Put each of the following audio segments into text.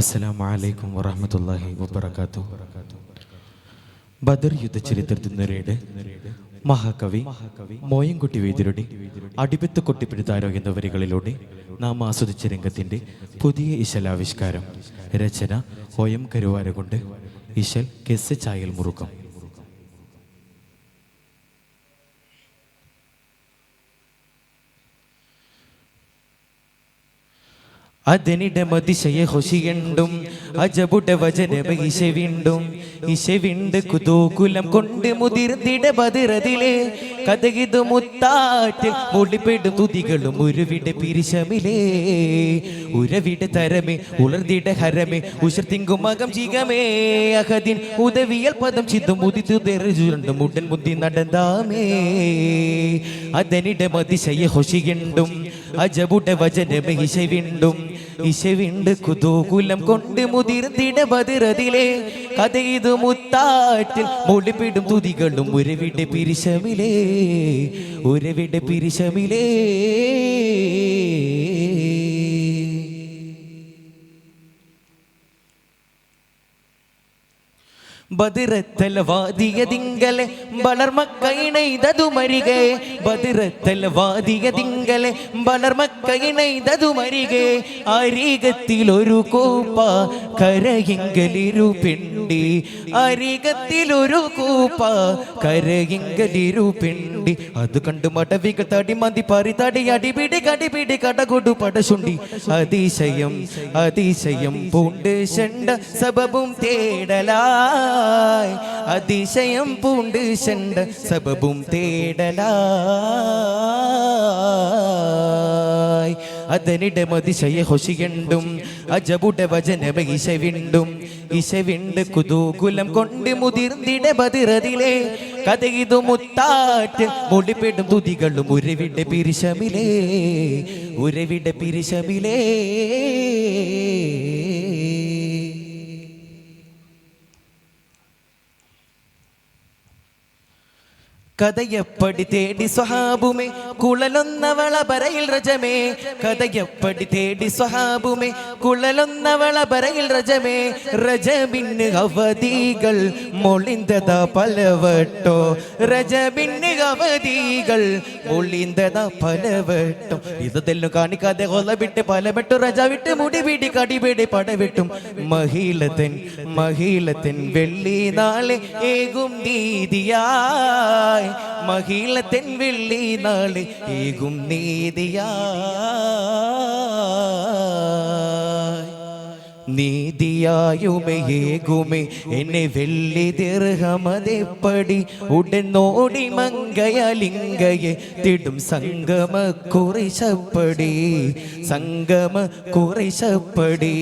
അസ്സലാമു അലൈക്കും വറഹ്മത്തുള്ളാഹി വബറകാതുഹു. ബദർ യുദ്ധ ചരിത്രത്തിനൊരേട് മഹാകവി മോയൻകുട്ടി വൈദ്യരുടെ അടിപത്ത് കൊട്ടിപ്പിടുത്താരോ എന്ന വരികളിലൂടെ നാം ആസ്വദിച്ച രംഗത്തിൻ്റെ പുതിയ ഇശലാവിഷ്കാരം. രചന OM കരുവാരകൊണ്ട്, ഇശൽ കെസ് ചായൽ മുറുക്കം. അതിനിടെ മതിശയ ഹൊഷിയണ്ടും അജബുടെ വചനമ ഇശവിണ്ടും ഇശവിണ്ട് കുതൂകുലം കൊണ്ട് മുതിർന്നിട ബദിറതിലെ കഥകിതു മുത്താറ്റിൽ മുടിപ്പെടും തുതികളും ഉരുവിടെ പിരിശമിലേ ഉരവിട തരമേ ഉളർന്നിട ഹരമേ ഉഷർത്തിങ്കും മകം ചികമേ അഹദിൻ ഉദവിയൽ പദം ചിതും ഉദിത്തു തെറിച്ചുണ്ട് മുടൻ മുതി നടന്താമേ. അതിനിടെ മതിശയ ഹൊഷിയണ്ടും അജബുടെ വചനമ ഇശവിണ്ടും ഇശവിണ്ട് കുതൂകുലം കൊണ്ട് മുതിർന്നിട ബദിറതിലെ കഥയിതു മുത്താറ്റിൽ മുടിപ്പിടും തുതികളും ഉരവിടെ പിരിശമിലേ ഉരവിടെ പിരിശമിലേ. ബദിറത്തൽ വാദിയതിങ്കലെ വളർമക്കൈണൈതതു മരികെ ബദിറത്തൽ വാദിയതിങ്കലെ വളർമക്കൈണൈതതു മരികെ അരികത്തിലൊരു കൂപ്പ കരയിങ്കലിരു പെണ്ടി അരികത്തിലൊരു കൂപ്പ കരയിങ്കലിരു പെണ്ടി അത് കണ്ടു മടവികൾ തടി മന്തി പറി തടി അടിപിടി കടിപിടി കടകൊടു പടശുണ്ടി അതിശയം അതിശയം പൂണ്ട് ചെണ്ട സബബും തേടലാ അതിശയം പൂണ്ട് ചെണ്ട സബബും തേടലായി. അതിനിടെ മതിശയ ഹൊഷിയണ്ടും അജബുടെ വചനമ ഇശവിണ്ടും ഇശവിണ്ട് കുതൂകുലം കൊണ്ട് മുതിർന്നിട ബദിറതിലെ കഥയിതു മുത്താറ്റ് മുടിപ്പെടും തുതികളും ഉരവിടെ പിരിശമിലേ ഉരവിടെ പിരിശമിലേ. കഥയപ്പടി തേടി സ്വഹാബുമേ കുഴലൊന്നവള ബരയിൽ രജമേ കഥയപ്പടി തേടി സ്വഹാബുമേ കുഴലൊന്നവള ബരയിൽ രജമേ രജബിന് അവധികൾ മൊളിന്തത പലവട്ടോ രജബിന് അവധികൾ മൊളിന്തത പലവട്ടം. ഇതെല്ലാം കാണിക്കാതെ കൊല വിട്ട് പലവട്ടു രജ വിട്ട് മുടി പിടി കടിപിടി പടവിട്ടും മഹിളത്തൻ മഹിളത്തൻ വെള്ളി നാളെ ഏകും ദീദിയായി മഹിളത്തൻ വെള്ളി നാളെ ഏകും നീതിയായി നീതിയായുമേകുമേ എന്നെ വെള്ളി ദിർഹമതെപ്പടി ഉടനോടി മങ്കയലിങ്കയെ തിടും സംഗമ കുറിശപ്പടി സംഗമ കുറിശപ്പടി.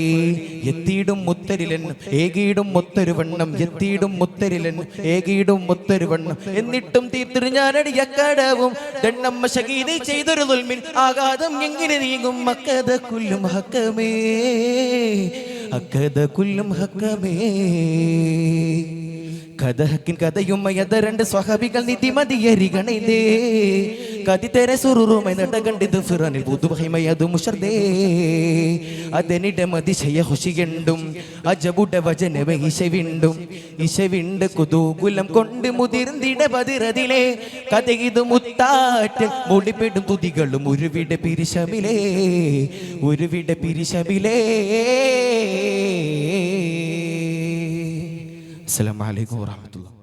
എത്തിയിടും മുത്തരിലെന്നും ഏകീടും മുത്തൊരു വണ്ണം എത്തിയിടും മുത്തരിലെന്നും ഏകീടും മുത്തൊരു വണ്ണം എന്നിട്ടും തീർത്തിരു ഞാനടിയക്കടവും ദണ്ണമ്മ ശകീതി ചെയ്തൊരു ദുൽമിൻ ആഘാതം എങ്ങനെ നീങ്ങും മക്കത കുല്ലും ഹക്കമേ അക്കത കുല്ലും ഹക്കമേ. കഥഹക്കിൻ കഥയുമയത രണ്ട് സ്വഹാബികൾ നിധിമതിയരികണേ കതി തെര സുറുറുമായി നടകണ്ടിത് ഫിറാനിൽ പുതുമഹിമയത് മുഷർദേ. അതിനിടെ മതിശയ ഹുഷിയണ്ടും അജബുടെ വചനമ ഇശവിണ്ടും ഇശവിണ്ട് കുതൂകുലം കൊണ്ട് മുതിർന്നിട ബദിറതിലെ കഥയിതു മുത്താറ്റ് മുടിപ്പെടും തുതികളും ഉരുവിടെ പിരിശമിലേ ഉരുവിടെ പിരിശമിലേ. അസ്സലാമു അലൈക്കും വറഹ്മത്തുള്ളാഹി.